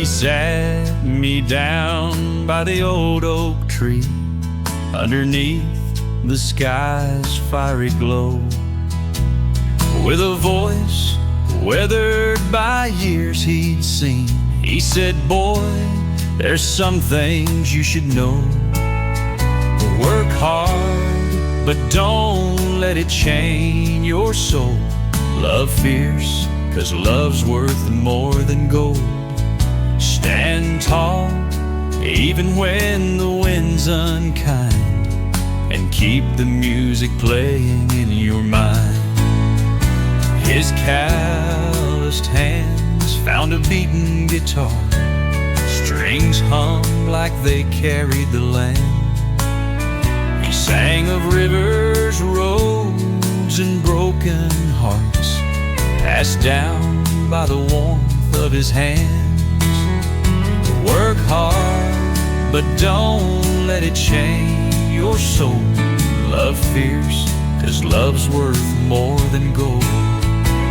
He sat me down by the old oak tree, underneath the sky's fiery glow. With a voice weathered by years he'd seen, he said, "Boy, there's some things you should know. Work hard, but don't let it chain your soul. Love fierce, 'cause love's worth more than gold. Stand tall, even when the wind's unkind, and keep the music playing in your mind." His calloused hands found a beaten guitar, strings hummed like they carried the land. He sang of rivers, roads, and broken hearts, passed down by the warmth of his hands. Work hard, but don't let it chain your soul. Love fierce, 'cause love's worth more than gold.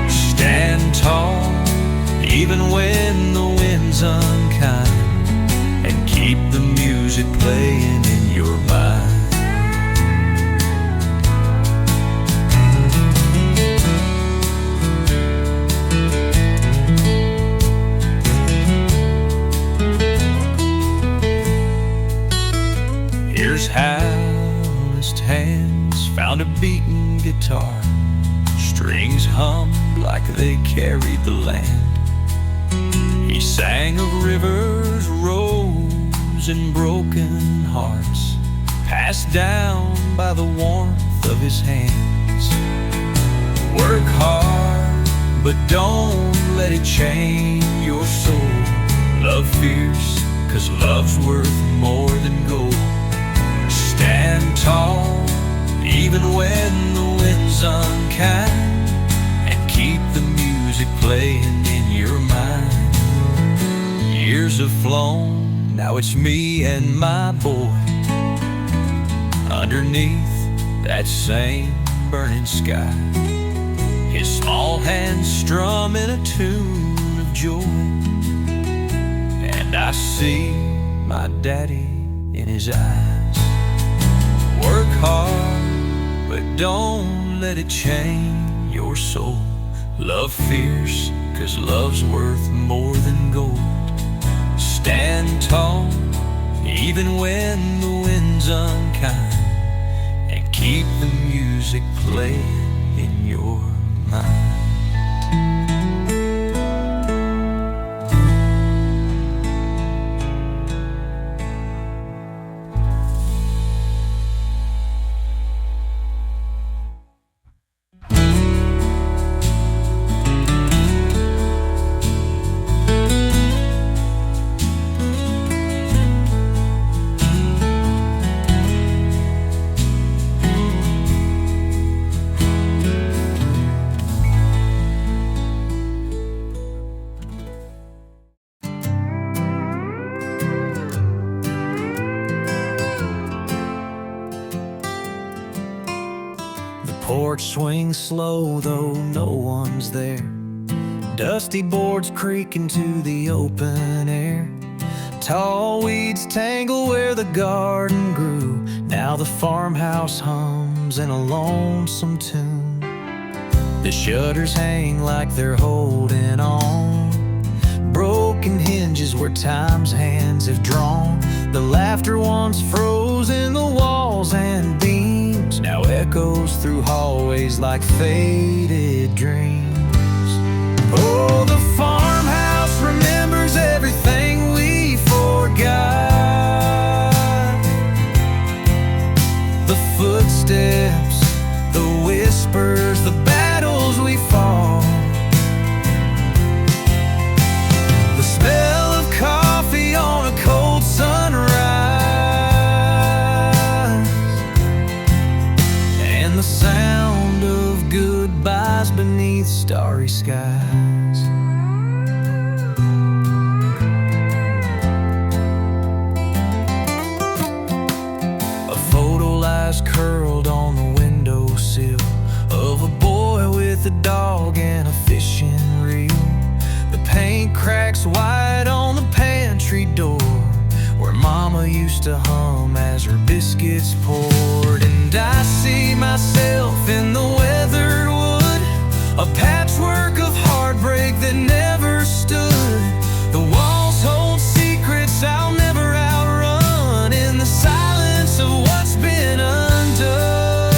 Stand tall, even when the wind's unkind, and keep the music playing in your mind. Here's calloused hands found a beaten guitar, strings hummed like they carried the land. He sang of rivers, roads, and broken hearts, passed down by the warmth of his hands. Work hard, but don't let it chain your soul. Love fierce, 'cause love's worth more than gold. Stand tall, even when the wind's unkind, and keep the music playing in your mind. Years have flown, now it's me and my boy, underneath that same burning sky. His small hands strumming a tune of joy, and I see my daddy in his eyes. Work hard, but don't let it chain your soul. Love fierce, 'cause love's worth more than gold. Stand tall, even when the wind's unkind, and keep the music playing in your mind. Porch swings slow, though no one's there. Dusty boards creak into the open air. Tall weeds tangle where the garden grew. Now the farmhouse hums in a lonesome tune. The shutters hang like they're holding on. Broken hinges where time's hands have drawn. The laughter once froze in the walls and beams, now echoes through hallways like faded dreams. Oh, the farmhouse remembers everything we forgot. The footsteps, the whispers, the battles we fought. The smell of coffee on a cold sunrise, and the sound of goodbyes beneath starry skies. A photo lies curled on the windowsill of a boy with a dog and a fishing reel. The paint cracks white on the page. to hum as her biscuits poured. And I see myself in the weathered wood, a patchwork of heartbreak that never stood. The walls hold secrets I'll never outrun, in the silence of what's been undone.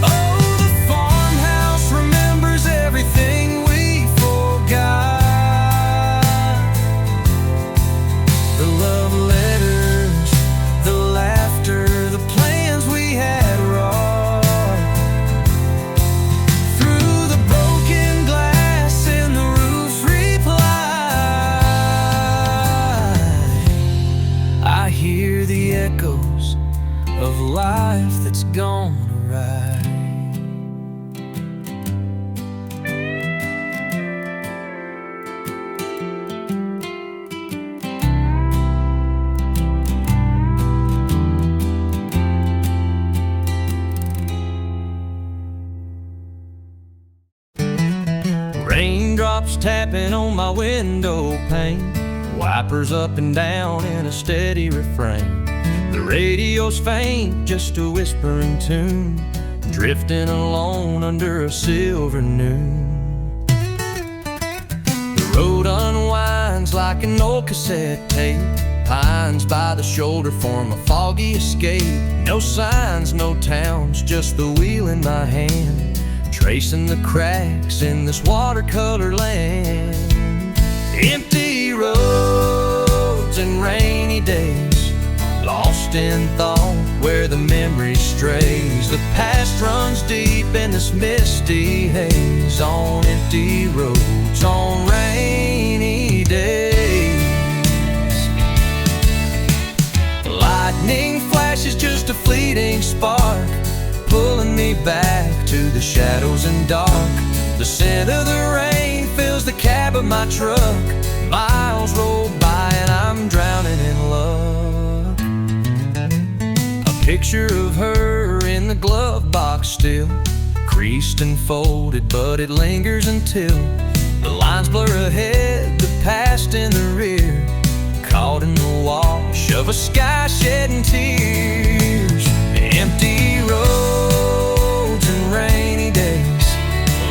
Oh, the farmhouse remembers everything we forgot. The love letters, the laughter, the plans we had wrought. Through the broken glass in the roof's reply, I hear the echoes of life that's gone awry. Raindrops tapping on my window pane, wipers up and down in a steady refrain. The radio's faint, just a whispering tune, drifting alone under a silver noon. The road unwinds like an old cassette tape, pines by the shoulder form a foggy escape. No signs, no towns, just the wheel in my hand, tracing the cracks in this watercolor land. Empty roads and rainy days, lost in thought where the memory strays. The past runs deep in this misty haze, on empty roads, on rainy days. Lightning flashes, just a fleeting spark, pulling me back to the shadows and dark. The scent of the rain fills the cab of my truck. Miles roll by and I'm drowning in luck. A picture of her in the glove box still, creased and folded, but it lingers until the lines blur ahead, the past in the rear, caught in the wash of a sky shedding tears. Empty roads and rainy days,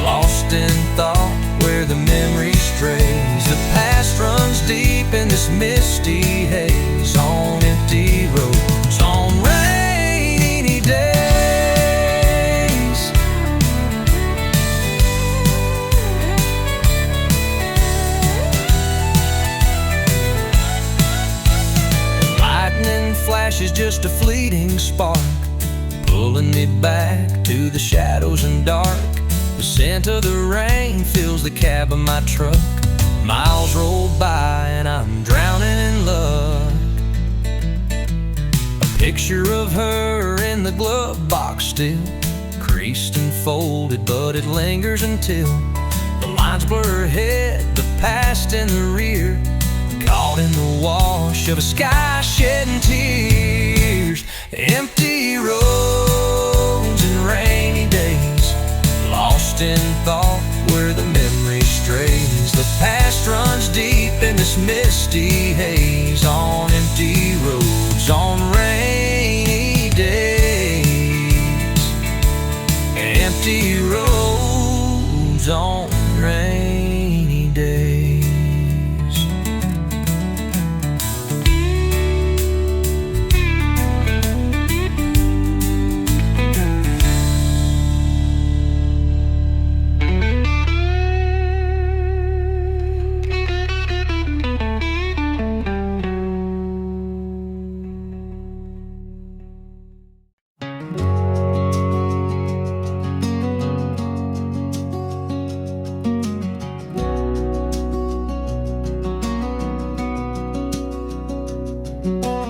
lost in thought where the memory strays. The past runs deep in this misty haze, on empty roads, on rainy days. Lightning flashes, just a fleeting spark, pulling me back to the shadows and dark. The scent of the rain fills the cab of my truck. Miles roll by and I'm drowning in luck. A picture of her in the glove box still, creased and folded, but it lingers until the lines blur ahead, the past in the rear, caught in the wash of a sky shedding tears. Empty roads and rainy days, lost in thought where the memory strays. The past runs deep in this misty haze, on empty roads, on rainy days. Empty roads on rainy days.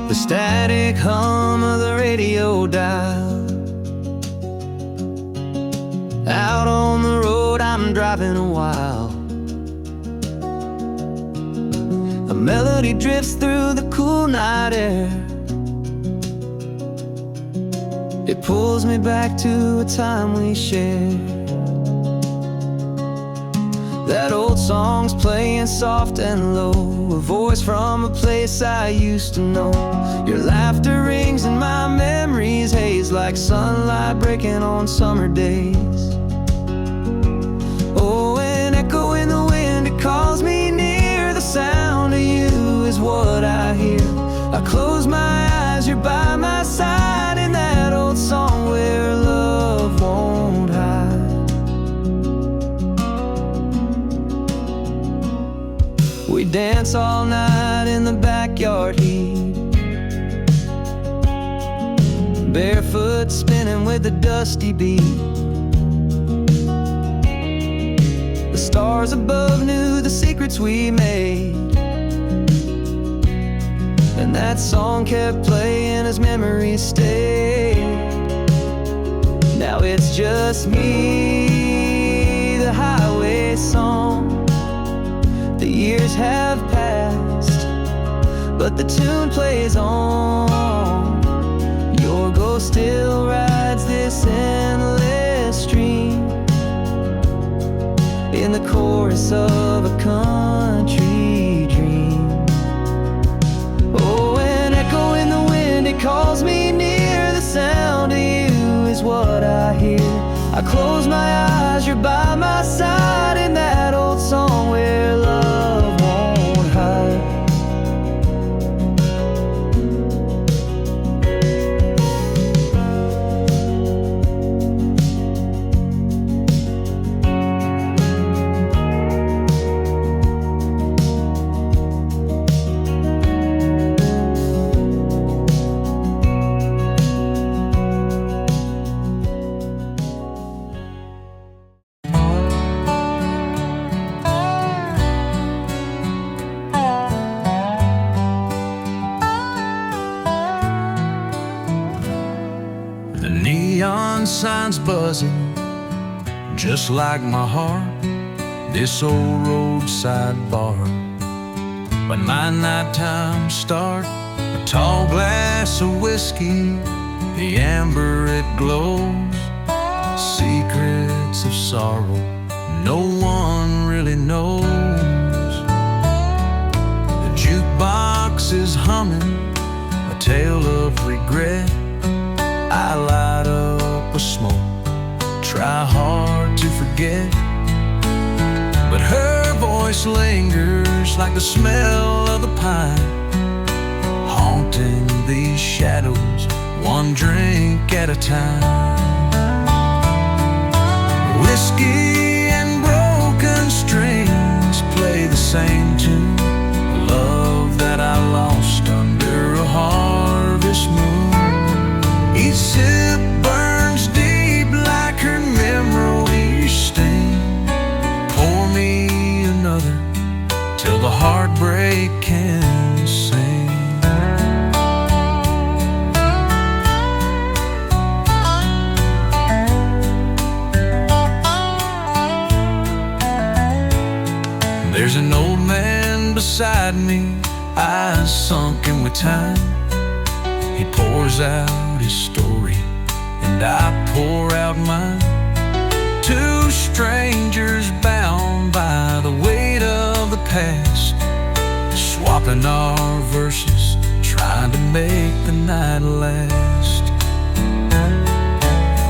The static hum of the radio dial. Out on the road I'm driving a while. A melody drifts through the cool night air. It pulls me back to a time we shared. That old songs playing soft and low, a voice from a place I used to know. Your laughter rings in my memories, haze like sunlight breaking on summer days. Oh, an echo in the wind, it calls me near. The sound of you is what I hear. I close my eyes, you're by my side, in that old song where love won't hide. We dance all night in the backyard heat, barefoot spinning with the dusty beat. The stars above knew the secrets we made, and that song kept playing as memories stayed. Now it's just me, the highway song. The years have passed, but the tune plays on. Your ghost still rides this endless stream, in the chorus of a country dream. Oh, an echo in the wind, it calls me near. The sound of you is what I hear. I close my eyes, you're by my side, in that old song where love won't hide. The neon signs buzzing, just like my heart. This old roadside bar. When my nighttime start, a tall glass of whiskey, the amber it glows. Secrets of sorrow no one really knows. The jukebox is humming a tale of regret. I light up a smoke, try hard to forget, but her voice lingers like the smell of the pine, haunting these shadows, one drink at a time. Whiskey and broken strings play the same tune, a love that I lost under a harvest moon. Each sip burns deep like her memory sting. Pour me another till the heartbreak can sing. There's an old man beside me, eyes sunken with time. He pours out his story, and I pour out mine. Two strangers bound by the weight of the past, swapping our verses, trying to make the night last.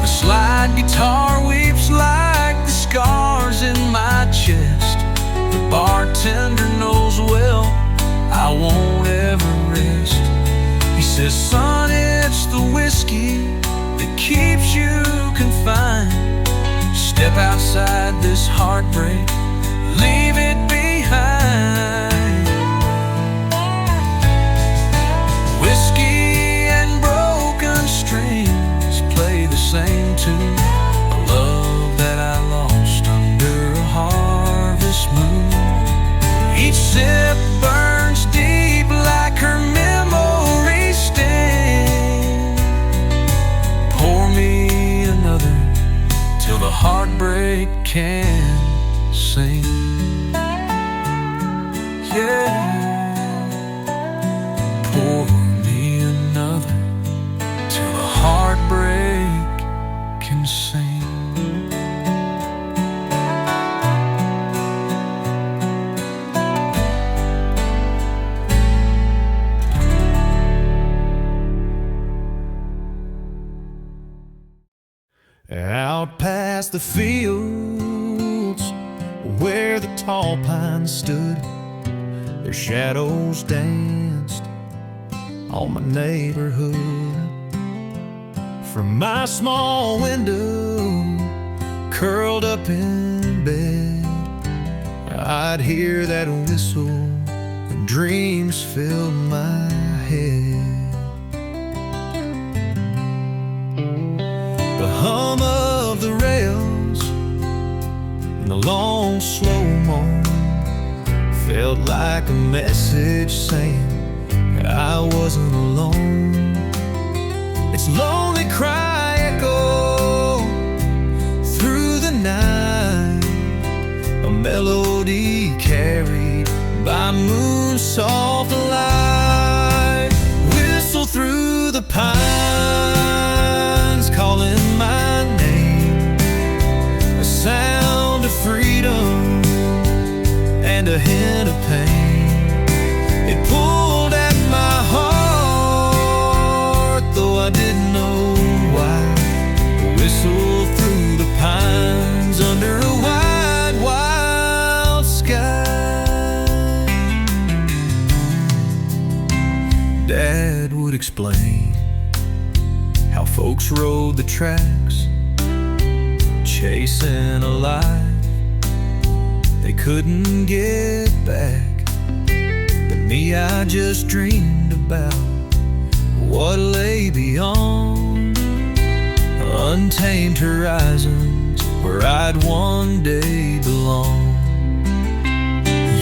The slide guitar weeps like the scars in my chest. The bartender knows well I won't ever rest. He says, son, it's the whiskey that keeps you confined. Step outside this heartbreak, leave it behind. Whiskey and broken strings play the same tune, a love that I lost under a harvest moon. Each sip burns deep like her memory sting. Pour me another till the heartbreak can sing. Yeah. Pour me another till the heartbreak can sing. the fields where the tall pines stood. Their shadows danced on my neighborhood. From my small window, curled up in bed, I'd hear that whistle and dreams filled my head. The hum of the rails and the long slow-mo felt like a message saying I wasn't alone. Its lonely cry echoed through the night, a melody carried by moon's soft light. Whistle through the pines, calling my name, a sound of freedom and a hint of pain. It pulled at my heart, though I didn't know why. Whistle through the pines under a wide, wild sky. Dad would explain how folks rode the tracks, chasing a life they couldn't get back. But me, I just dreamed about what lay beyond, untamed horizons where I'd one day belong.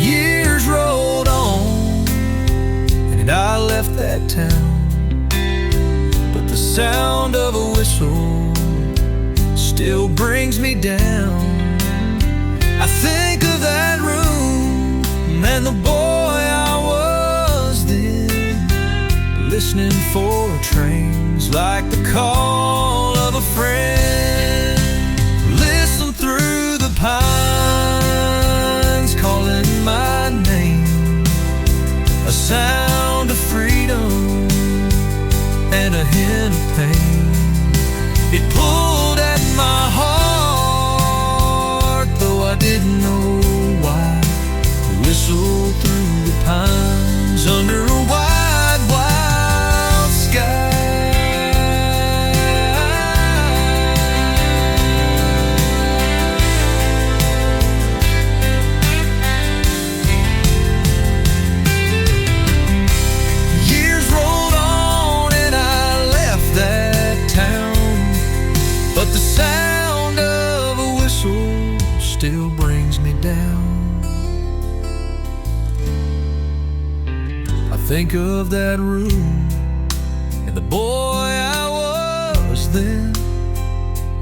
Years rolled on and I left that town, but the sound of a whistle still brings me down. I think of that room and the boy I was then, listening for trains like the call of a friend. Listen through the pines, calling my name, a sound of freedom and a hint of pain. It pulled at my heart, though I didn't know why. Whistle through the pines under a wide, wild sky. Years rolled on and I left that town, but the sound of a whistle still brings me down. I think of that room and the boy I was then,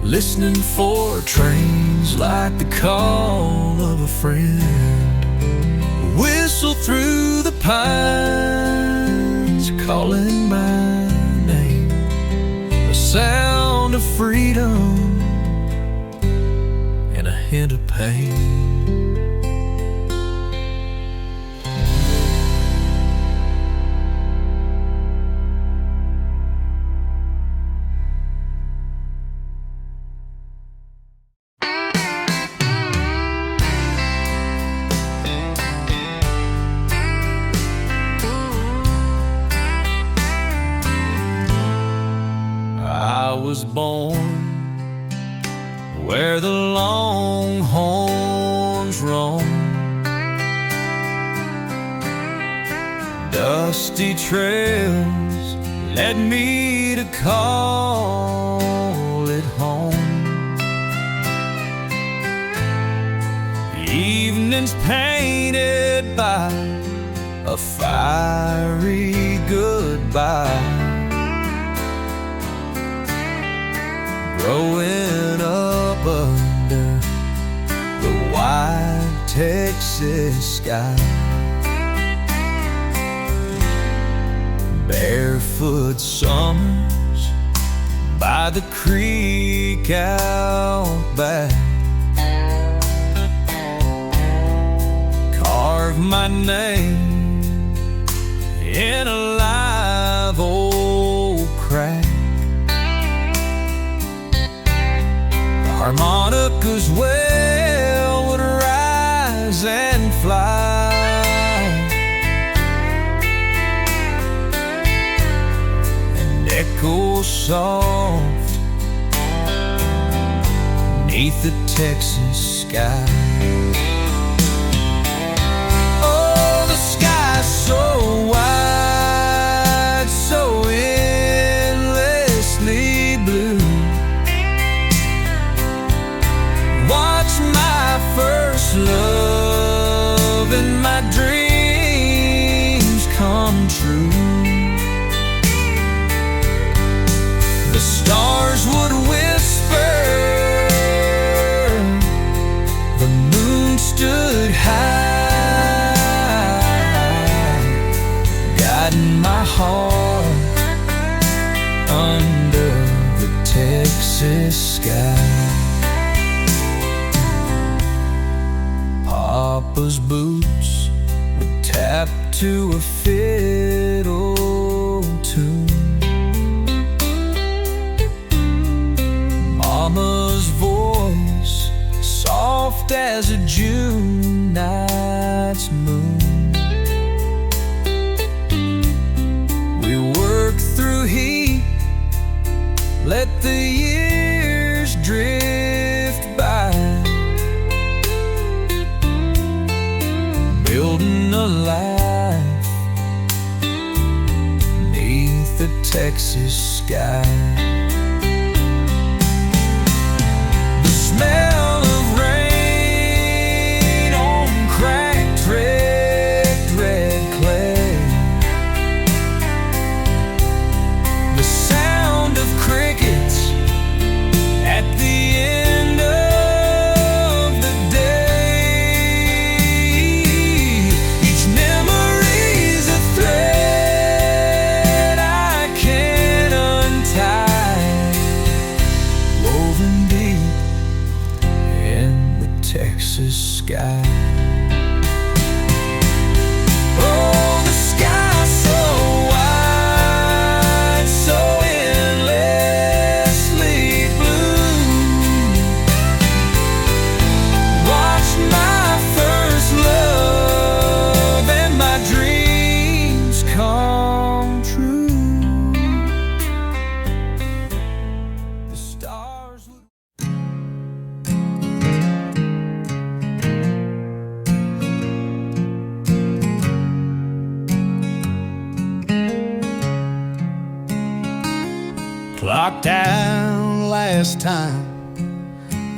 listening for trains like the call of a friend. Whistle through the pines, calling my name, a sound of freedom and a hint of pain. I was born where the longhorns roam, dusty trails led me to call it home. Evenings painted by a fiery goodbye, growing up under the wide Texas sky. Barefoot summers by the creek out back, carve my name in a live old crack. The Harmonicas well would rise and fly, and echo soft beneath the Texas sky. Oh, the sky's so wide, so endlessly blue. Watch my first love and my dreams come true. The stars would whisper, the moon stood high, guiding my heart under the Texas sky. Papa's boots would tap to a fiddle tune. Mama's voice, soft as a June night's moon. We worked through heat, let the years drift by, building a life beneath the Texas sky. The smell of rain on cracked, wrecked red clay, the sound of crickets at the end of the day. Each memory's a thread I can't untie, woven deep in the Texas sky. Oh, the sky's so wide, so endlessly blue. Watch my first love and my dreams come true. The stars would clocked out last time.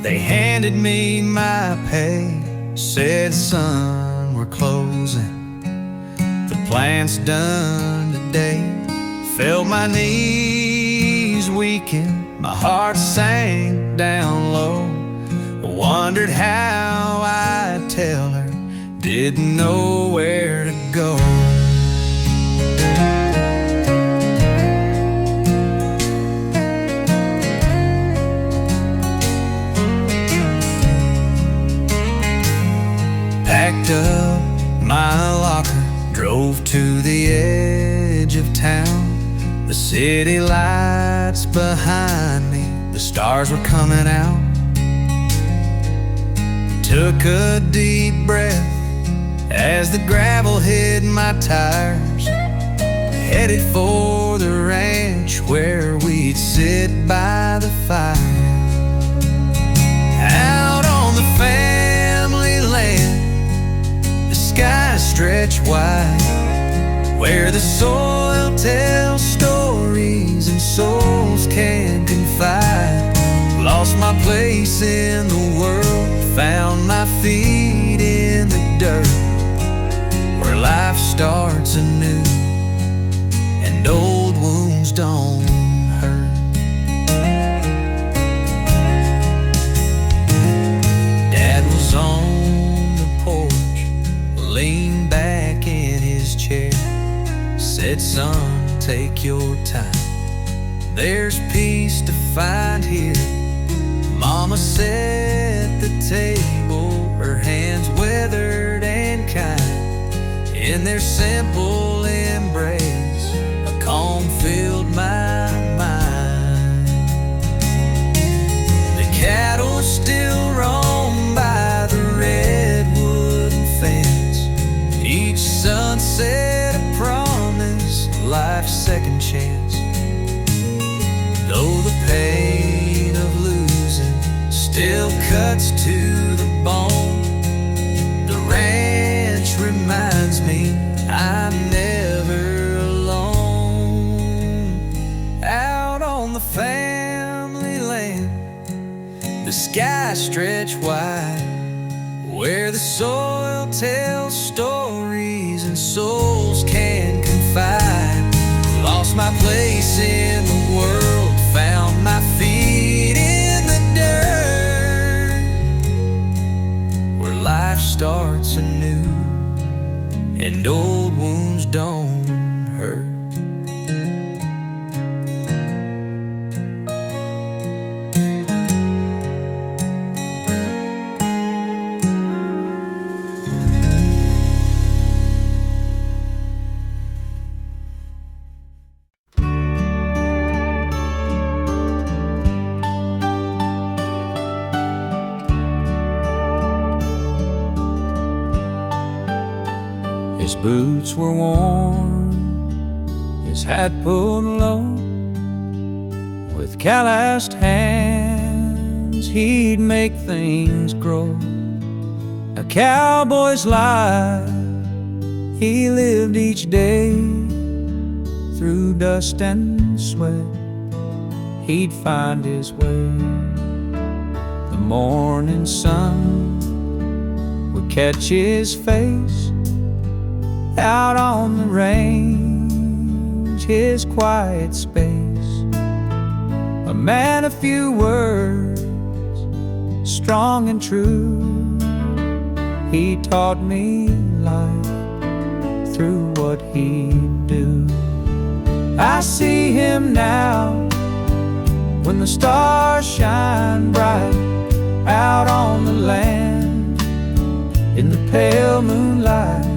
They handed me my pay, said, son, we're closing, the plant's done today. Felt my knees weaken, my heart sank down low. Wondered how I'd tell her, didn't know where to go. Packed up my locker, drove to the edge of town. The city lights behind me, the stars were coming out. Took a deep breath as the gravel hit my tires. Headed for the ranch where we'd sit by the fire. Out on the family land, the skies stretch wide, where the soil tells stories and souls can confide. Lost my place in the world, found my feet in the dirt, where life starts anew and old wounds don't hurt. Dad was on the porch, leaned back in his chair, said, son, take your time, there's peace to find here. Mama set the table, her hands weathered and kind. In their simple embrace, a calm filled my mind. The cattle cuts to the bone. The ranch reminds me I'm never alone. Out on the family land, the skies stretch wide, where the soil tells stories and souls can confide. Lost my place in the world, found my feet in the dirt, where life starts anew and old wounds don't hurt. His boots were worn, his hat pulled low. With calloused hands, he'd make things grow. A cowboy's life he lived each day. Through dust and sweat, he'd find his way. The morning sun would catch his face out on the range, his quiet space. A man of few words, strong and true. He taught me life through what he'd do. I see him now when the stars shine bright out on the land in the pale moonlight.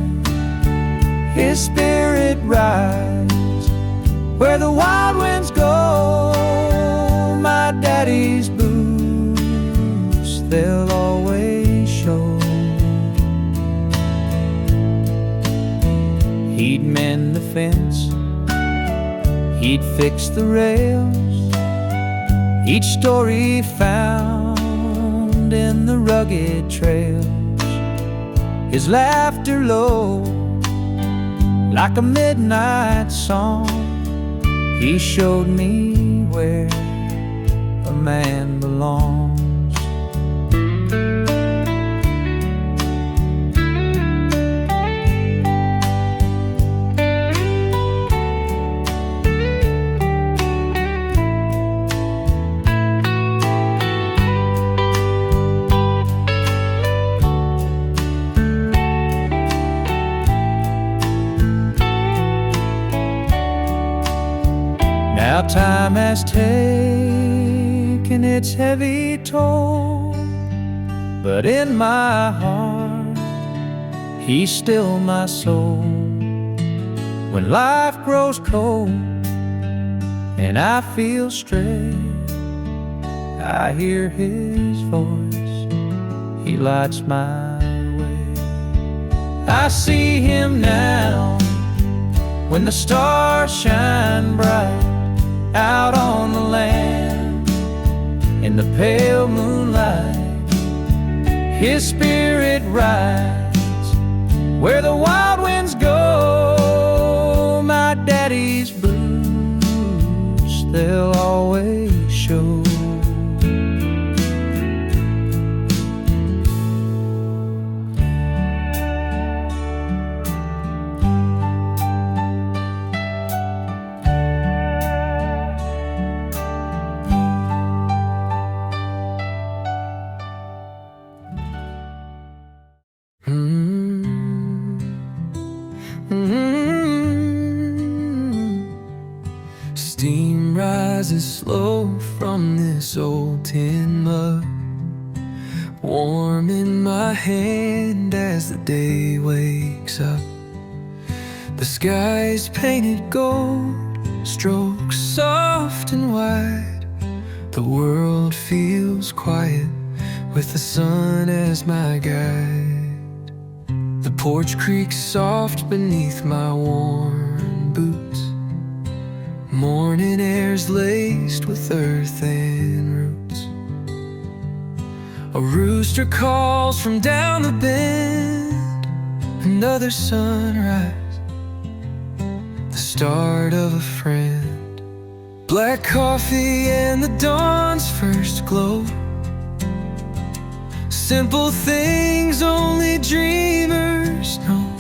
His spirit rides where the wild winds go. My daddy's boots, they'll always show. He'd mend the fence, he'd fix the rails. Each story found in the rugged trails. His laughter low like a midnight song. He showed me where a man belongs. Now time has taken its heavy toll, but in my heart, he's still my soul. When life grows cold and I feel stressed, I hear his voice, he lights my way. I see him now when the stars shine bright out on the land in the pale moonlight. His spirit rides where the wild winds go. My daddy's boots, they'll always show. Steam rises slow from this old tin mug, warm in my hand as the day wakes up. The sky's painted gold, strokes soft and wide. The world feels quiet with the sun as my guide. The porch creaks soft beneath my worn boots. Morning air's laced with earth and roots. A rooster calls from down the bend. Another sunrise, the start of a friend. Black coffee and the dawn's first glow. Simple things only dreamers know.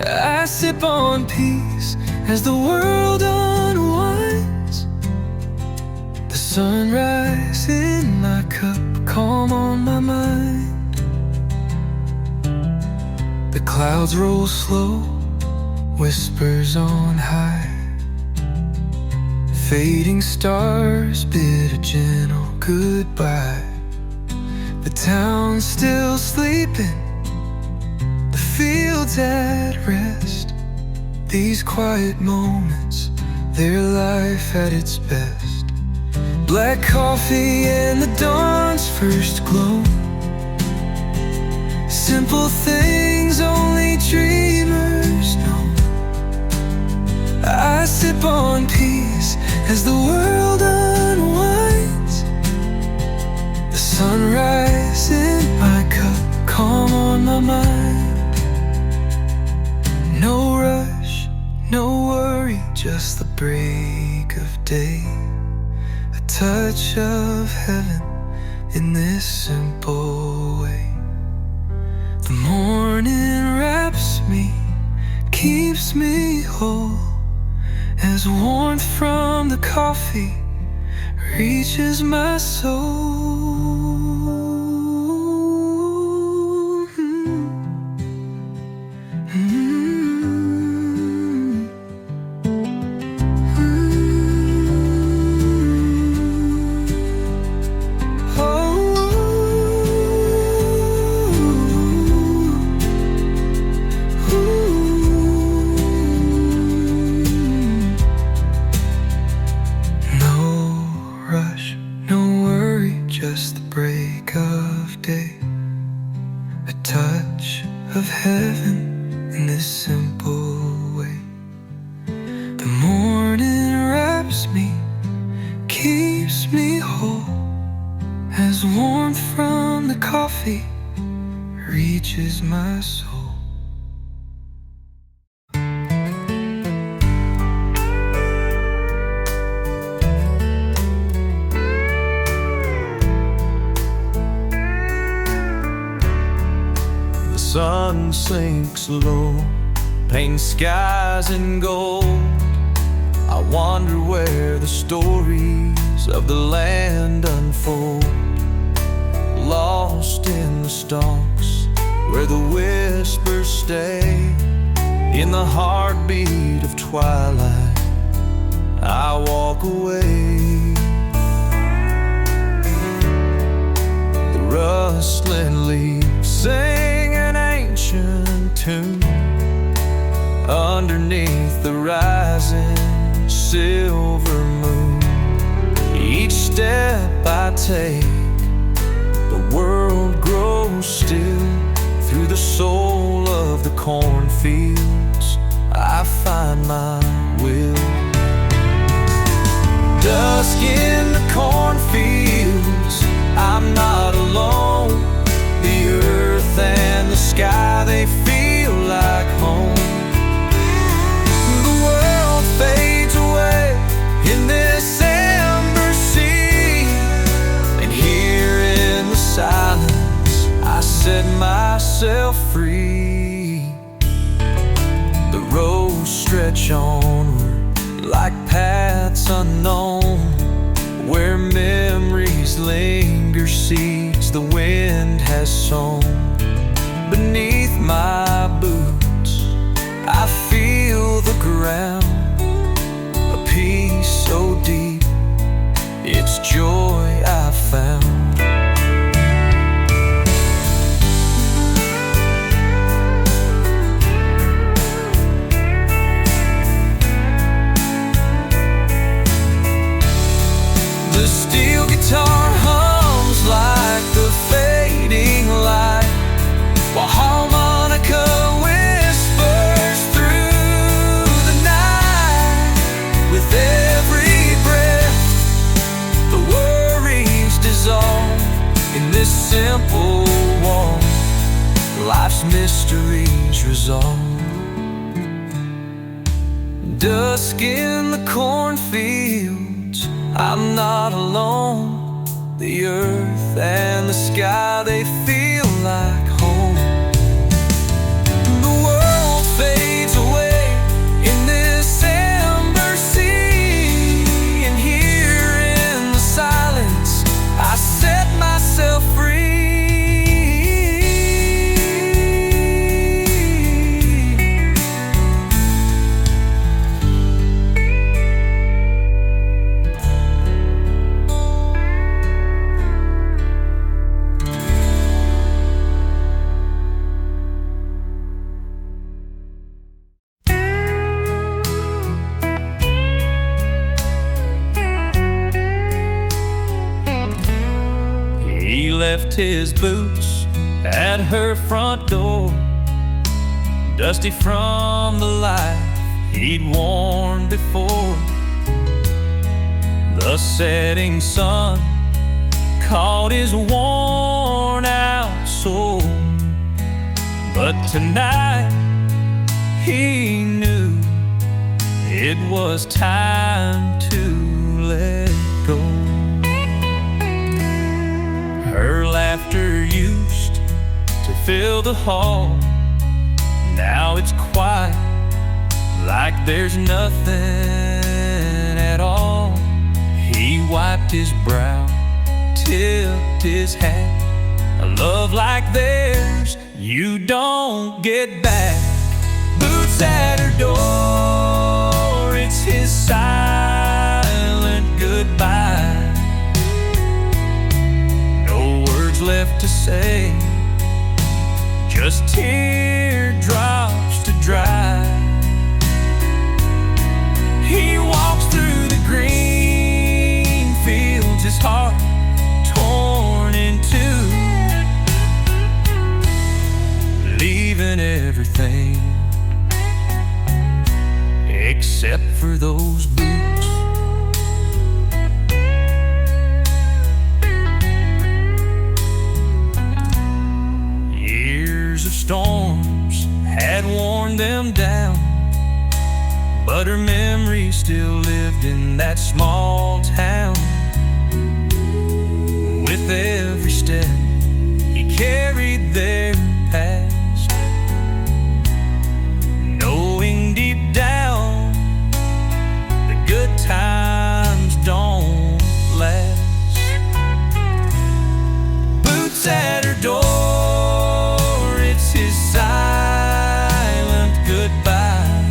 I sip on peace as the world unwinds. The sunrise in my cup, calm on my mind. The clouds roll slow, whispers on high. Fading stars bid a gentle goodbye. The town's still sleeping, the fields at rest. These quiet moments, they're life at its best. Black coffee and the dawn's first glow. Simple things only dreamers know. I sip on peace as the world unwinds. The sunrise in my cup, calm on my mind. No rush, no worry, just the break of day. A touch of heaven in this simple way. The morning wraps me, keeps me whole, as warmth from the coffee reaches my soul. Just the break of day. A touch of heaven in this simple way. The morning wraps me, keeps me whole, as warmth from the coffee reaches my soul. Sun sinks low, painting skies in gold. I wonder where the stories of the land unfold. Lost in the stalks, where the whispers stay. In the heartbeat of twilight, I walk away. The rustling leaves sing an ancient tune underneath the rising silver moon. Each step I take, the world grows still. Through the soul of the cornfields, I find my will. Dusk in the cornfields, I'm not alone. The earth and the sky, they feel like home. The world fades away in this ember sea, and here in the silence I set myself free. The roads stretch onward like paths unknown, where memories linger, seeds the wind has sown. Beneath my boots, I feel the ground, a peace so deep, it's joy I found. The steel guitar hums like the fading light, while harmonica whispers through the night. With every breath, the world simple one, life's mysteries resolve. Dusk in the cornfields, I'm not alone. The earth and the sky, they feel like home. The world fades away in this ember sea, and here in the silence I set myself free. He left his boots at her front door, dusty from the life he'd worn before. The setting sun caught his worn out soul, but tonight he knew it was time to let go. Her laughter used to fill the hall. Now it's quiet, like there's nothing at all. He wiped his brow, tipped his hat. A love like theirs, you don't get back. Boots at her door, it's his silent goodbye. Left to say, just teardrops to dry. He walks through the green fields, his heart torn in two, leaving everything except for those boots. Storms had worn them down, but her memory still lived in that small town. With every step he carried their past, knowing deep down the good times don't last. Boots at her door, his silent goodbye.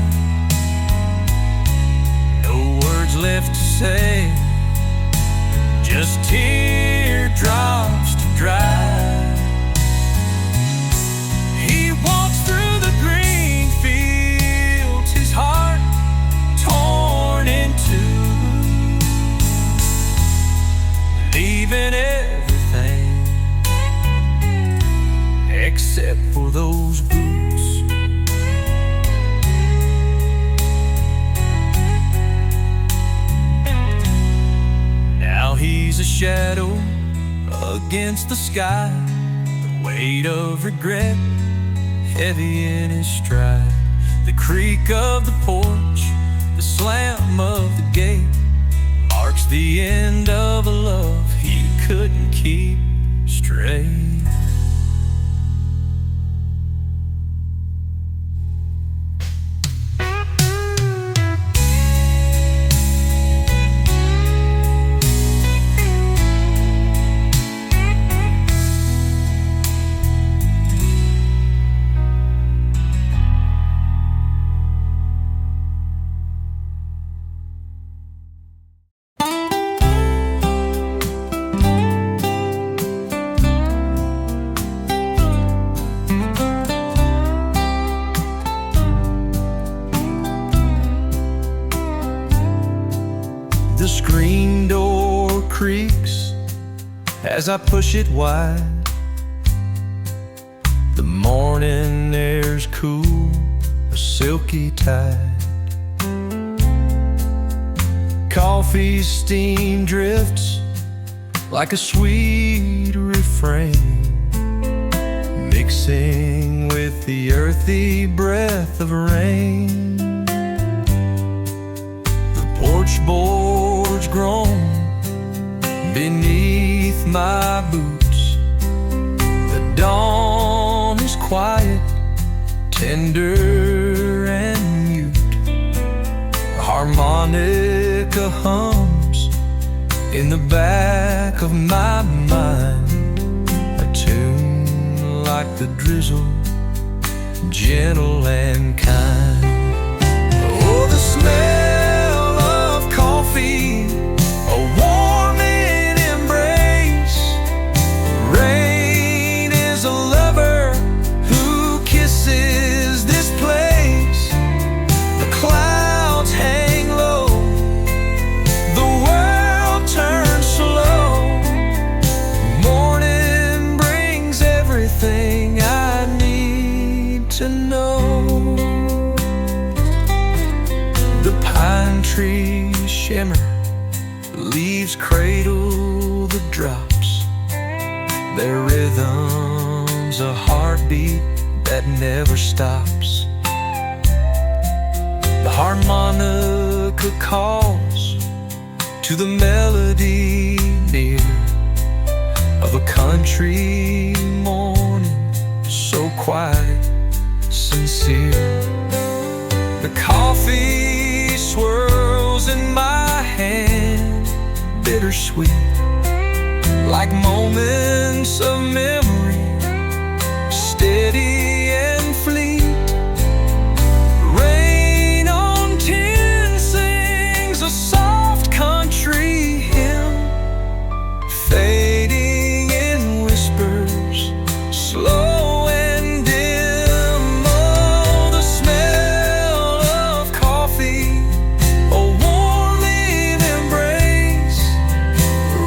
No words left to say, just teardrops to dry. He walks through the green fields, his heart torn in two, leaving everything except for those boots. Now he's a shadow against the sky, the weight of regret heavy in his stride. The creak of the porch, the slam of the gate, marks the end of a love he couldn't keep straight. The screen door creaks as I push it wide. The morning air's cool, a silky tide. Coffee steam drifts like a sweet refrain. the earthy breath of rain. The porch boards groan beneath my boots. The dawn is quiet, tender and mute. A harmonica hums in the back of my mind, a tune like the drizzle, gentle and kind. Oh, the smell of coffee, a warming embrace. Rain is a lover who kisses this place. The clouds hang low, the world turns slow. Morning brings everything I need to know. The pine trees shimmer, leaves cradle the drops. Their rhythm's a heartbeat that never stops. The harmonica calls to the melody near of a country morning, so quiet, sincere. The coffee swirls in my hand, bittersweet, like moments of memory, steady and fleet. Rain on tin sings a soft country hymn, fading in whispers, slow and dim. Oh, the smell of coffee, a warming embrace.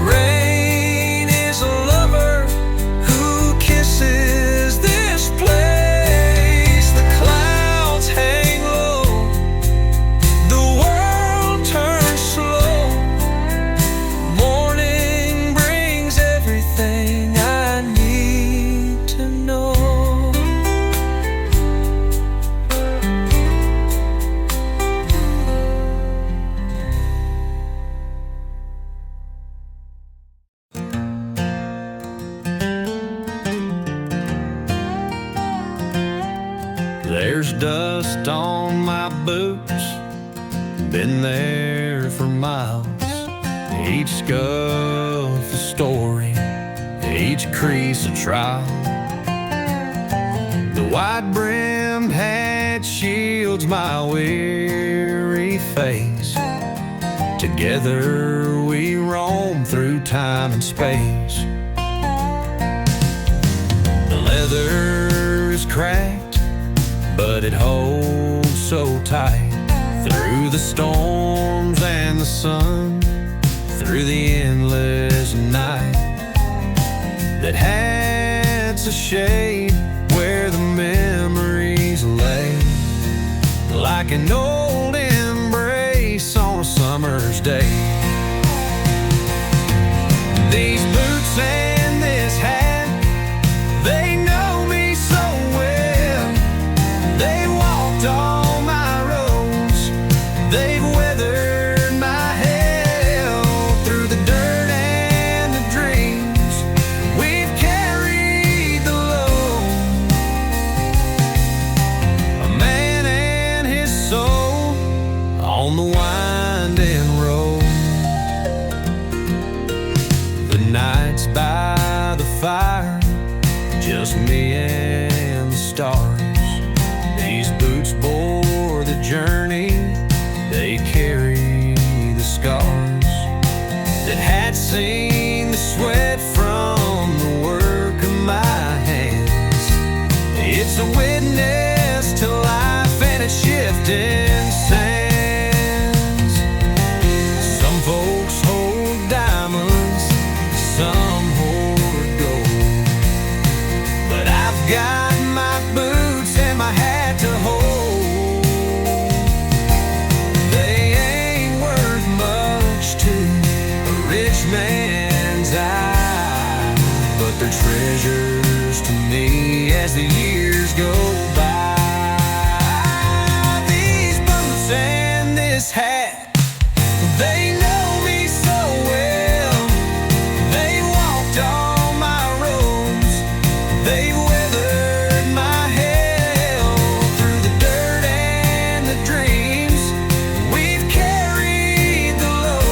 Rain is a lover who kisses this place. The clouds hang low, the world turns slow. Morning brings everything I need to know. There's dust on my boots, been there for miles. Each scuff a story, each crease a trial. The wide-brimmed hat shields my weary face. Together we roam through time and space. The leather is cracked, but it holds so tight. Through the storms and the sun, through the endless night. That hat's a shade where the memories lay, like an old embrace on a summer's day. These boots and this hat, they know me so well. They walked all my roads, they've weathered my hell. Through the dirt and the dreams, we've carried the load. A man and his soul on the winding road. The nights by the fire, just me and the stars. These boots bore the journey, they carry the scars that had seen the sweat from the work of my hands. It's a witness to life and its shifting sands. Some folks hold diamonds, some hoard gold, but I've got my boots and my hat to hold. They ain't worth much to a rich man's eye, but they're treasures to me as the years years go by. These boots and this hat, they know me so well. They walked all my roads, they weathered my hell. Through the dirt and the dreams, we've carried the load.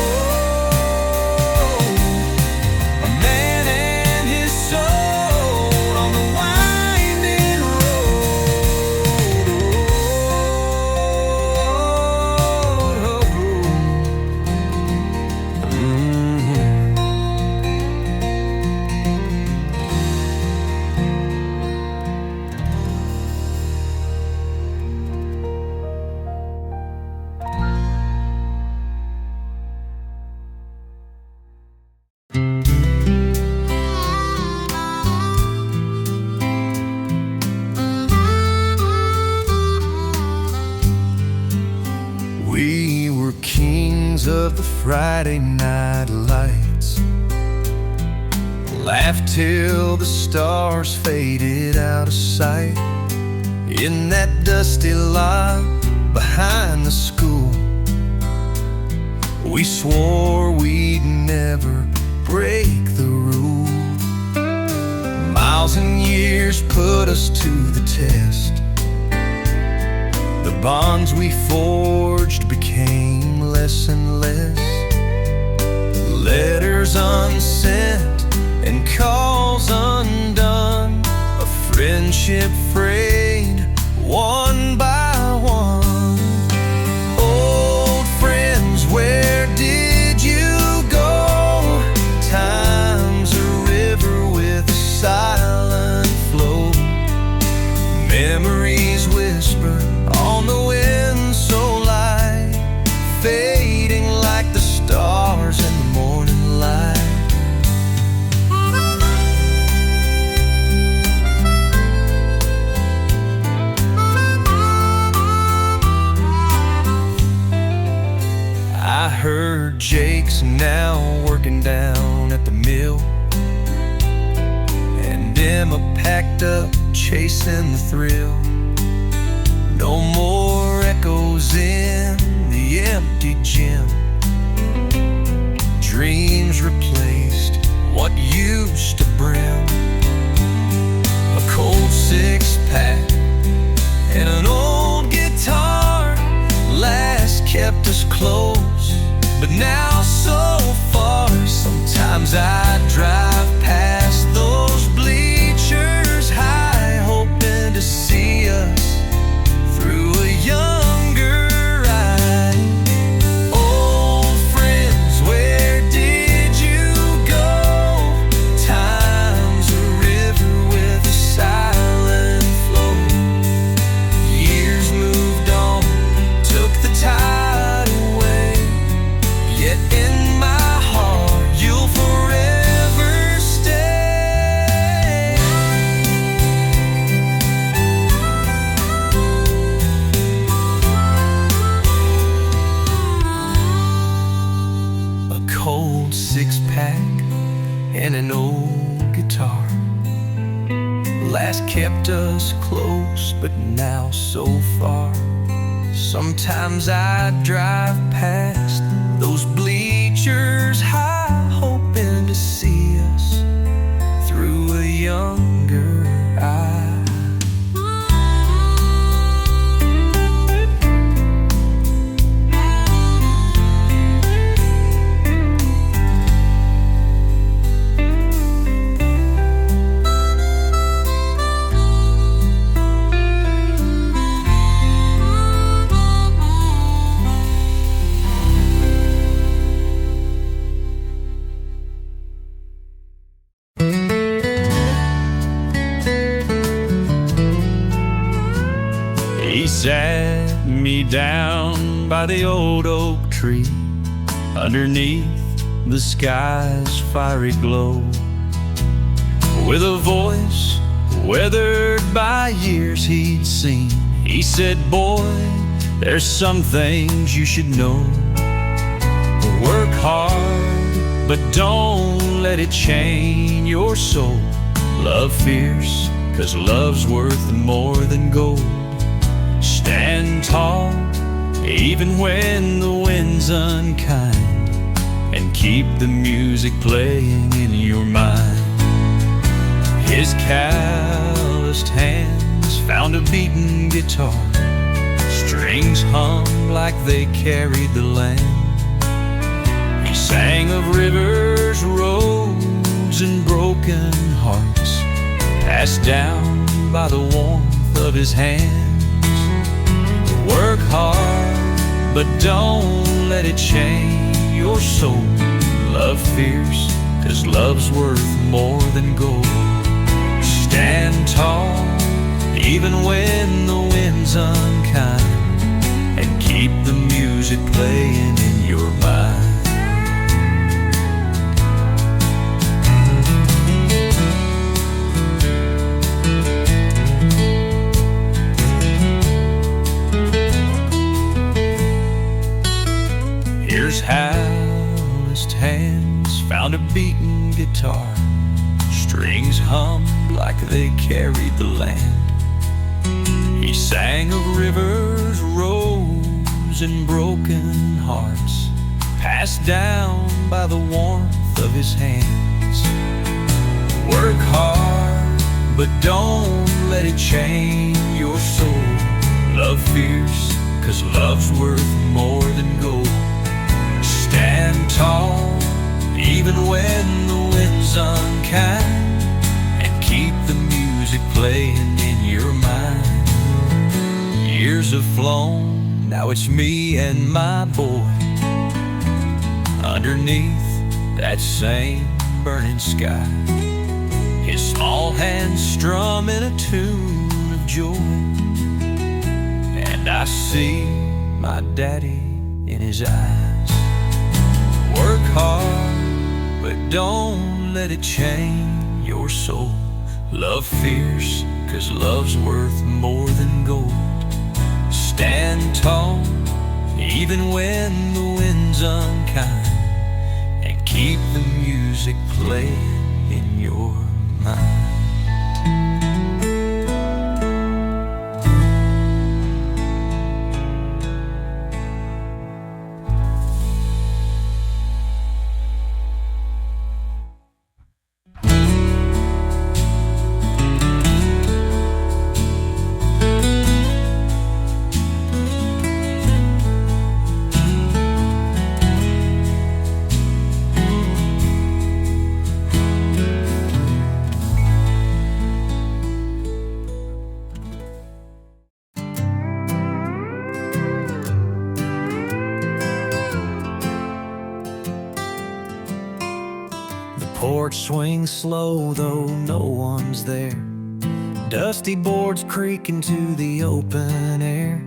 A man and his soul on the winding We were kings of the Friday night lights, laughed till the stars faded out of sight. In that dusty lot behind the school, we swore we'd never break the rule. Miles and years put us to the test. The bonds we forged became less and less. Letters unsent and calls undone, a friendship frayed one by one. Old friends, where did you go? Time's a river with a silent flow. Memories whisper on the wind so light, fading like the stars in the morning light. I heard Jake's now working down at the mill, and Emma packed up chasing the thrill. No more echoes in the empty gym. Dreams replaced what used to brim. A cold six-pack and an old guitar last kept us close, but now so far. Sometimes I drive past those bleachers high, hoping to see us through a younger eye. Old friends, where did you go? Time's a river with a silent flow. Years moved on, took the tide away, yet in my heart you'll forever stay. A cold six-pack and an old guitar last kept us close, but now so far. Sometimes I drive past those bleachers high, hoping to see us through a younger eye. He sat me down by the old oak tree, underneath the sky's fiery glow. With a voice weathered by years he'd seen, he said, "Boy, there's some things you should know. Work hard, but don't let it chain your soul. Love fierce, 'cause love's worth more than gold. Stand tall, even when the wind's unkind, and keep the music playing in your mind. His calloused hands found a beaten guitar, strings hummed like they carried the land. He sang of rivers, roads, and broken hearts, passed down by the warmth of his hands. Work hard, but don't let it change your soul. Love fierce, 'cause love's worth more than gold. Stand tall, even when the wind's unkind, and keep the music playing in your mind. Here's calloused hands found a beaten guitar, strings hummed like they carried the land. He sang of rivers, roads, and broken hearts, passed down by the warmth of his hands. Work hard, but don't let it change your soul. Love fierce, 'cause love's worth more than gold. Stand tall, even when the wind's unkind, and keep the music playing in your mind. Years have flown, now it's me and my boy, underneath that same burning sky. His small hands strumming a tune of joy, and I see my daddy in his eyes. Work hard, but don't let it change your soul. Love fierce, 'cause love's worth more than gold. Stand tall, even when the wind's unkind, and keep the music playing in your mind. Porch swings slow, though no one's there. Dusty boards creak into the open air.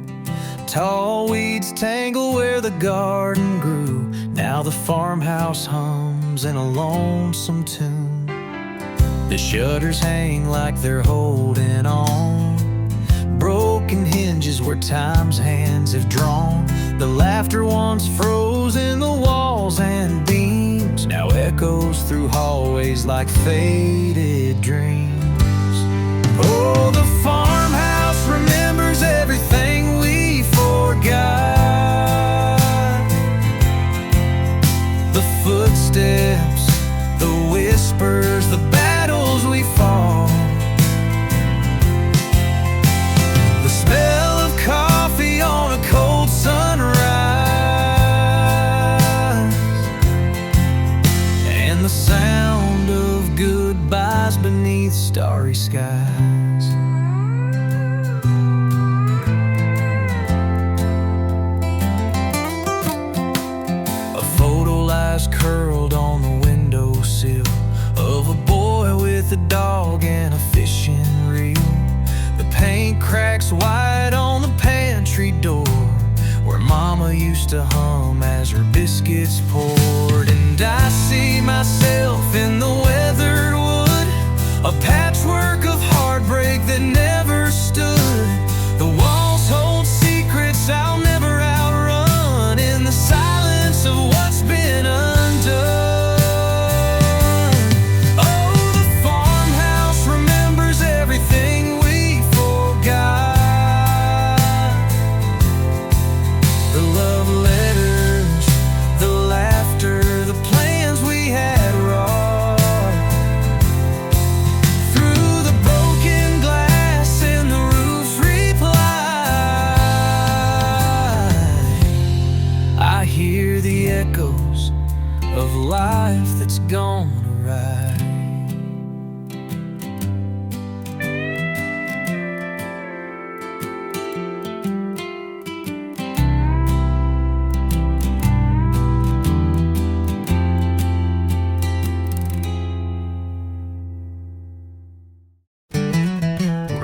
Tall weeds tangle where the garden grew. Now the farmhouse hums in a lonesome tune. The shutters hang like they're holding on. Broken hinges where time's hands have drawn. The laughter once froze in the walls and beams, now echoes through hallways like faded dreams. Oh, the farmhouse remembers everything we forgot. The footsteps, the whispers, the battles we fought. The smell of coffee on a cold sunrise, and the sound of goodbyes beneath starry skies. A photo lies curled on the windowsill of a boy with a dog and a fishing reel. The paint cracks white on the pantry door, where Mama used to hum as her biscuits poured. And I see myself in the weathered wood, a patchwork of heartbreak that never stood. The walls hold secrets I'll never outrun, in the silence of what's been undone. Oh, the farmhouse remembers everything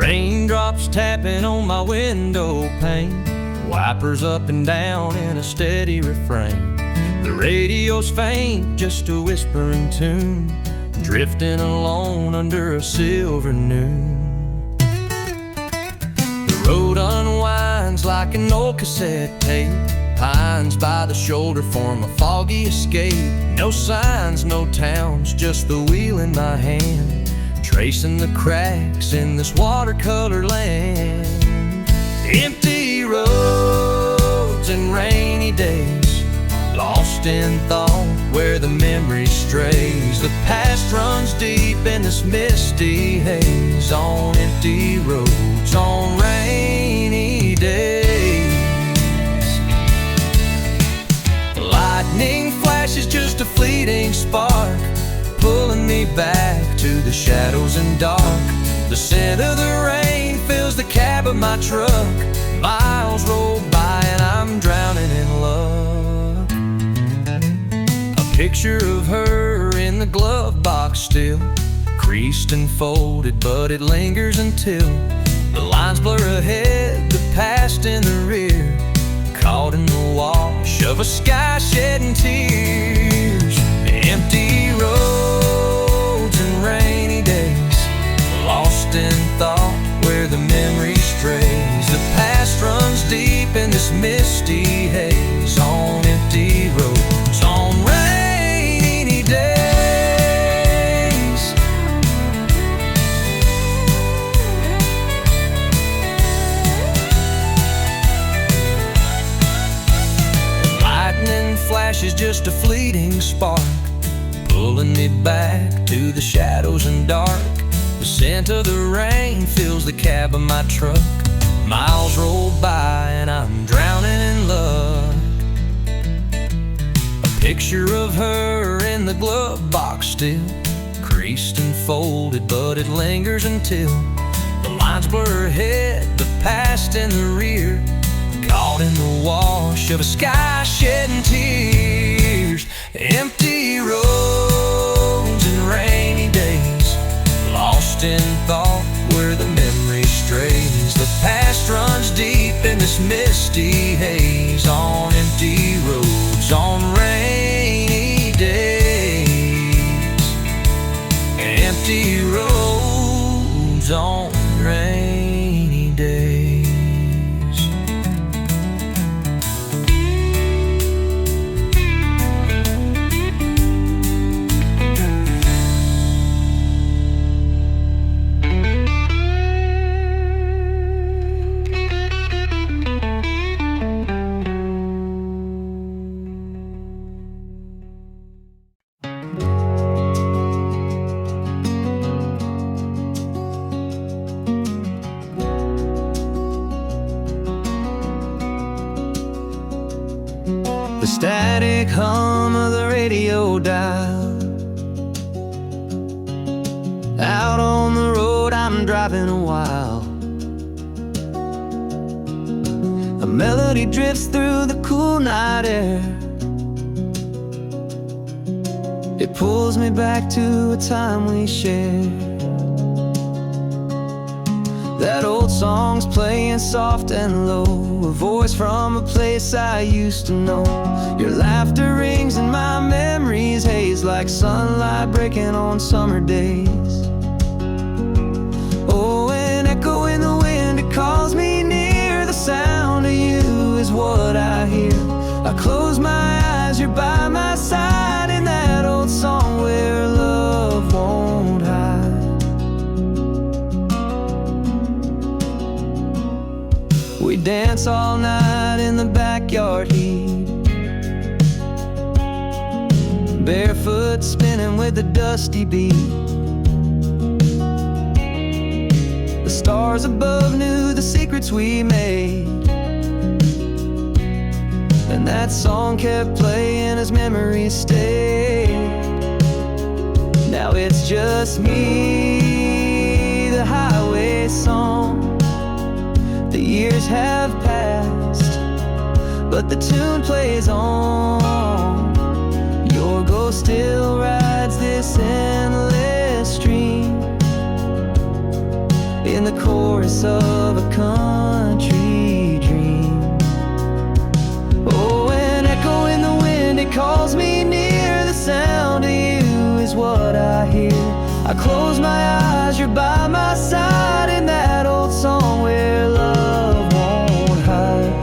Raindrops tapping on my window pane, wipers up and down in a steady refrain. The radio's faint, just a whispering tune, drifting alone under a silver noon. The road unwinds like an old cassette tape, pines by the shoulder form a foggy escape. No signs, no towns, just the wheel in my hand, tracing the cracks in this watercolor land. Empty roads and rainy days, lost in thought where the memory strays. The past runs deep in this misty haze, on empty roads, on rainy days. Lightning flashes, just a fleeting spark, pulling me back to the shadows and dark. The scent of the rain fills the cab of my truck. Miles roll by and I'm drowning in love. A picture of her in the glove box still, creased and folded, but it lingers until the lines blur ahead, the past in the rear, caught in the wash of a sky shedding tears. Empty roads and rainy days, lost in thought where the memory strays. The past runs deep in this misty haze, on empty roads, on rainy days. Lightning flashes, just a fleeting spark, pulling me back to the shadows and dark. The scent of the rain fills the cab of my truck. Miles roll by and I'm drowning in luck. A picture of her in the glove box still, creased and folded, but it lingers until the lines blur ahead, the past in the rear, caught in the wash of a sky shedding tears. Empty roads and rainy days, lost in thought where the memory strays. The past runs deep in this misty haze, on empty roads, on rainy days. Empty roads on rainy days. The static hum of the radio dial, out on the road I'm driving a while. A melody drifts through the cool night air, it pulls me back to a time we shared. That old song's playing soft and low, a voice from a place I used to know. Your laughter rings in my memories, haze like sunlight breaking on summer days. Oh, an echo in the wind, it calls me near. The sound of you is what I hear. I close my eyes, you're by my side, in that old song where love won't hide. We dance all night in the backyard heat, barefoot spinning with the dusty beat. The stars above knew the secrets we made, and that song kept playing as memories stayed. Now it's just me, the highway song. The years have passed, but the tune plays on. Your ghost still rides this endless stream. in the chorus of a country dream. Oh, an echo in the wind, it calls me near. The sound of you is what I hear. I close my eyes, you're by my side, in that old song where love won't hide.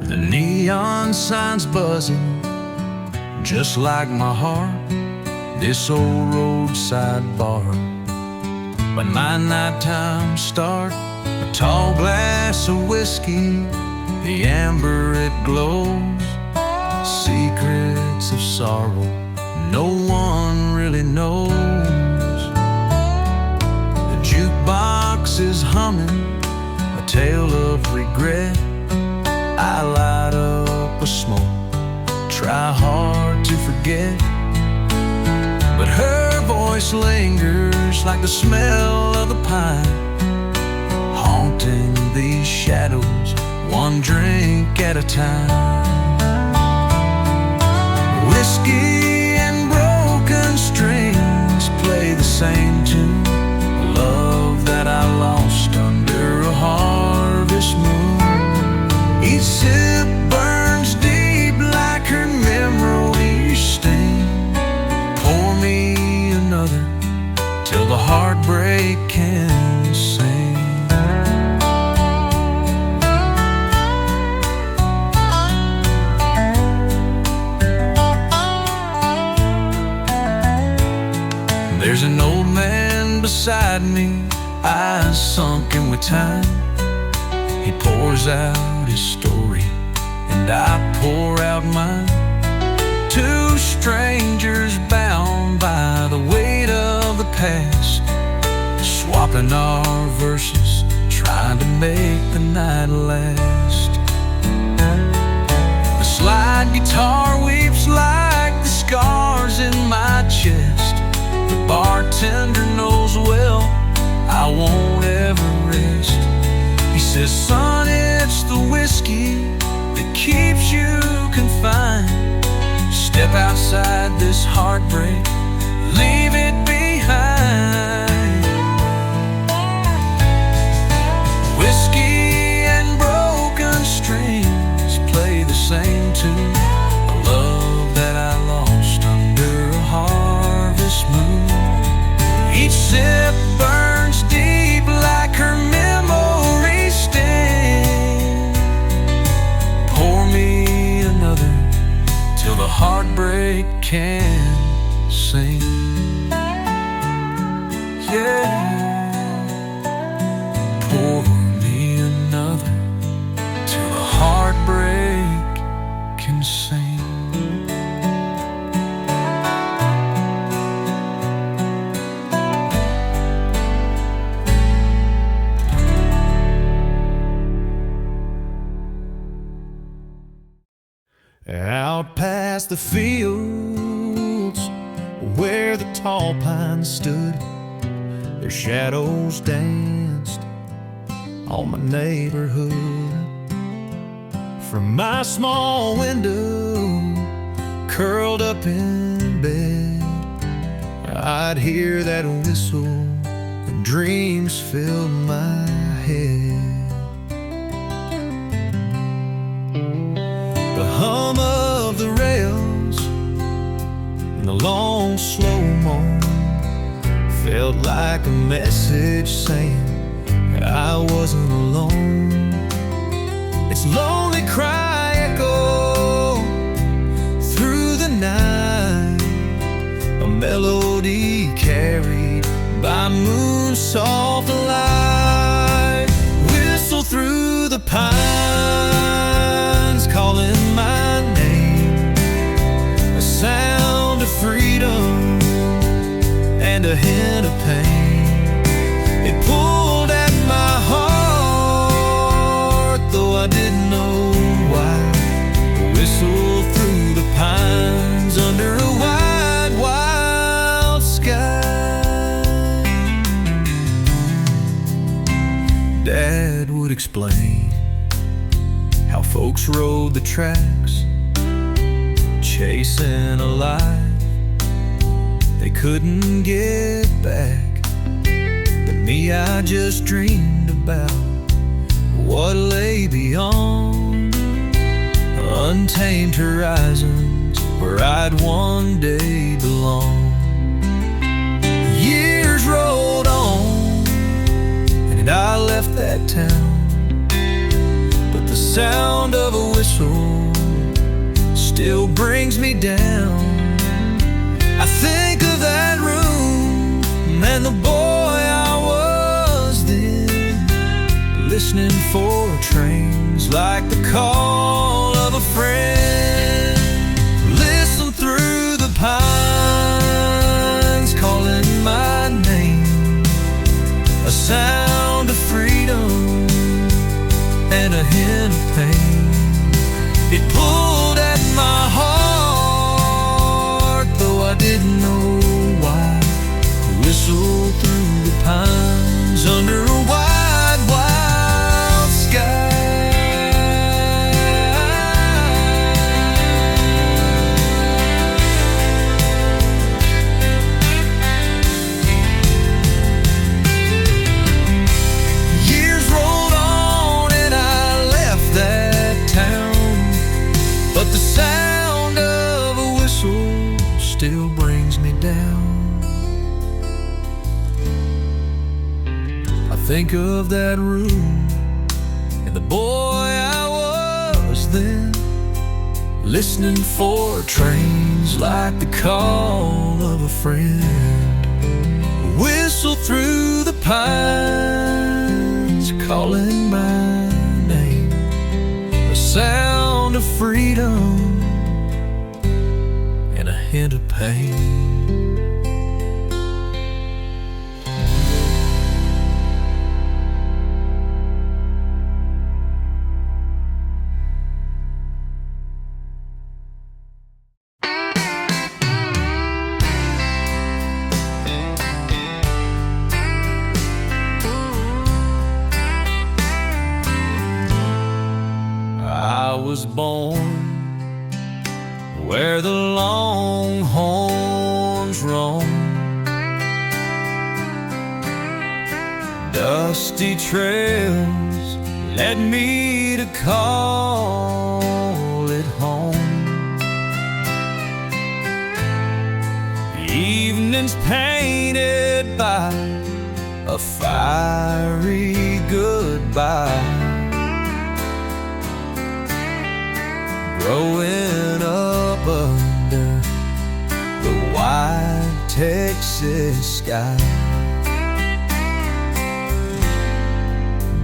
The neon signs buzzing, just like my heart. This old roadside bar. When my nighttime start, a tall glass of whiskey, the amber it glows. Secrets of sorrow no one really knows. The jukebox is humming a tale of regret. I light up a smoke, try hard to forget, but her voice lingers like the smell of the pine, haunting these shadows, one drink at a time. Whiskey and broken strings play the same tune, love that I lost under a harvest moon. Each sip burns deep like her memory sting. Pour me another till the heartbreak can sing. There's an old man beside me, eyes sunken with time. He pours out his story, and I pour out mine. Two strangers bound by the weight of the past, swapping our verses, trying to make the night last. The slide guitar weeps like the scars in my chest. The bartender knows well I won't ever rest. He says, son, it's the whiskey that keeps you confined. Step outside this heartbreak, leave it behind. Whiskey and broken strings play the same tune, a love that I lost under a harvest moon. Each sip burns deep like her memory sting. Pour me another till the heartbreak can sing. Yeah. Pour me another till the heartbreak can sing. Out past the fields where the tall pines stood, their shadows danced on my neighborhood. From my small window, curled up in bed, I'd hear that whistle and dreams filled my head. The hum of the rails and the long slow-mo felt like a message saying I wasn't alone. Its lonely cry echoed through the night, a melody carried by moon's soft light. Whistle through the pines, calling my name, a sound of freedom and a hint of pain. It pulled at my heart, though I didn't know why. A whistle through the pines under a wide, wild sky. Dad would explain how folks rode the tracks, chasing a life they couldn't get back. But me, I just dreamed about what lay beyond, untamed horizons where I'd one day belong. Years rolled on, and I left that town, but the sound of a whistle still brings me down. I think of that room and the boy I was then, listening for trains like the call of a friend. Listen through the pines calling my name, a sound of freedom and a hint of pain. It pulled at my heart, though I didn't know why. Whistle through the pines under a wide, wild sky. Years rolled on and I left that town, but the sound of a whistle still brings me down. I think of that room and the boy I was then, listening for trains like the call of a friend. Whistle through the pines calling my name, a sound of freedom and a hint of pain. I was born where the longhorns roam, dusty trails led me to call it home. Evenings painted by a fiery goodbye, growing up under the wide Texas sky.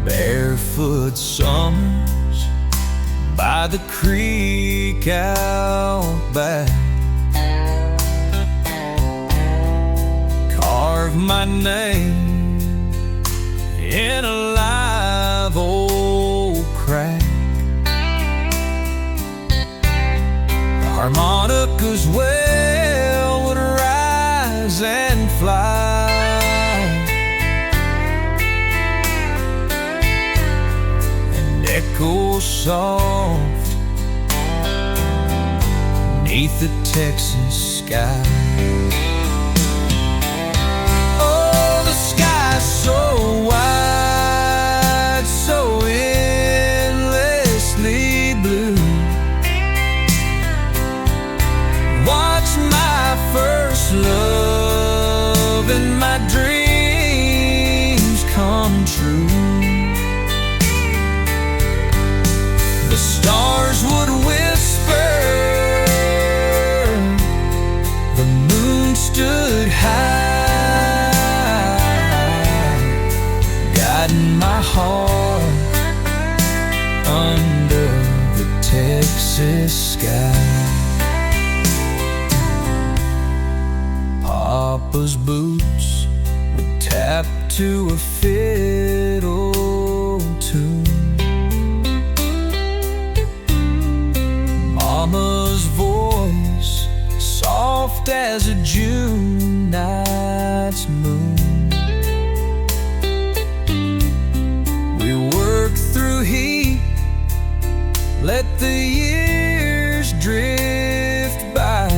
Barefoot summers by the creek out back, carve my name in a live old crack. Harmonicas well would rise and fly, and echo soft neath the Texas sky. Oh, the sky's so wide, so endlessly blue. Watch my first love and my dreams come true. The stars would whisper, the moon stood high, guiding my heart under the Texas sky. Pop Papa's boots would tap to a fiddle tune. Mama's voice, soft as a June night's moon. We worked through heat, let the years drift by,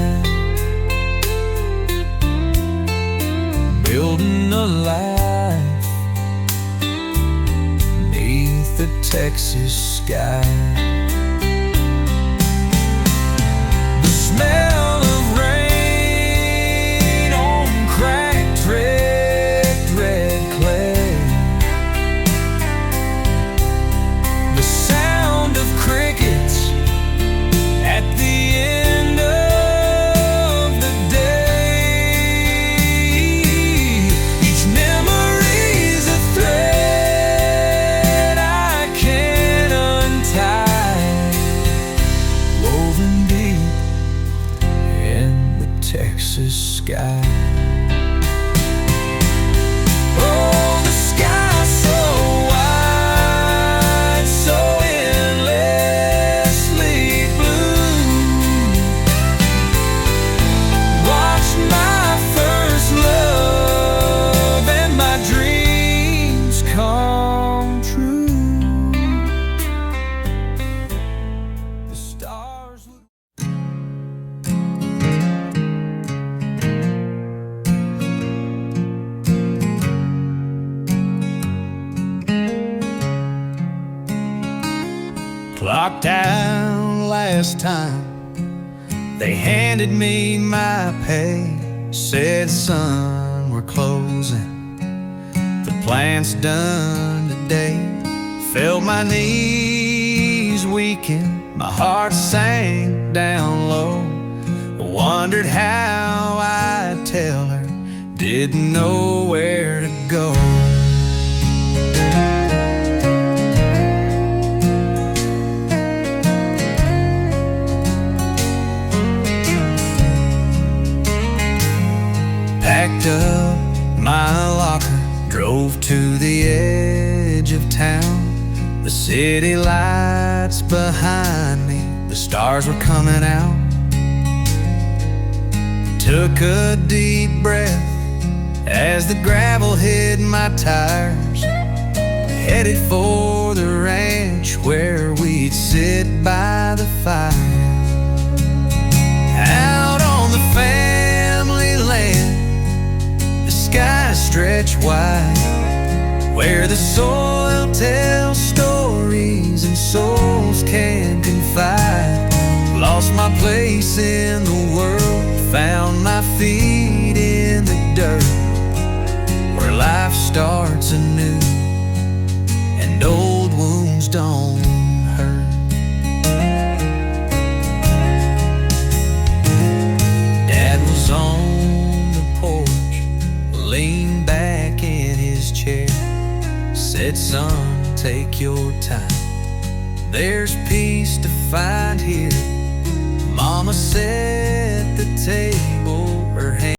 building a life beneath the Texas sky. The smell of rain on cracked red clay, the sound of crickets at the end of the day. Each memory's a thread I can't untie, woven deep in the Texas sky. Oh, the sky so wide, so endlessly blue. Watch my first love and my dreams come true. The stars look clocked out last time. They handed me my pay, said, son, we're closing, the plant's done today. Felt my knees weaken, my heart sank down low. Wondered how I'd tell her, didn't know where to go. Packed up my locker, drove to the edge of town. The city lights behind me, the stars were coming out. Took a deep breath as the gravel hit my tires. Headed for the ranch where we'd sit by the fire. Out on the family land, the skies stretch wide, where the soil tells stories and souls can confide. Lost my place in the world, found my feet in the dirt, where life starts anew and old wounds don't hurt. Dad was on the porch, leaned back in his chair, said, son, take your time, there's peace to find here. Mama set the table, her hand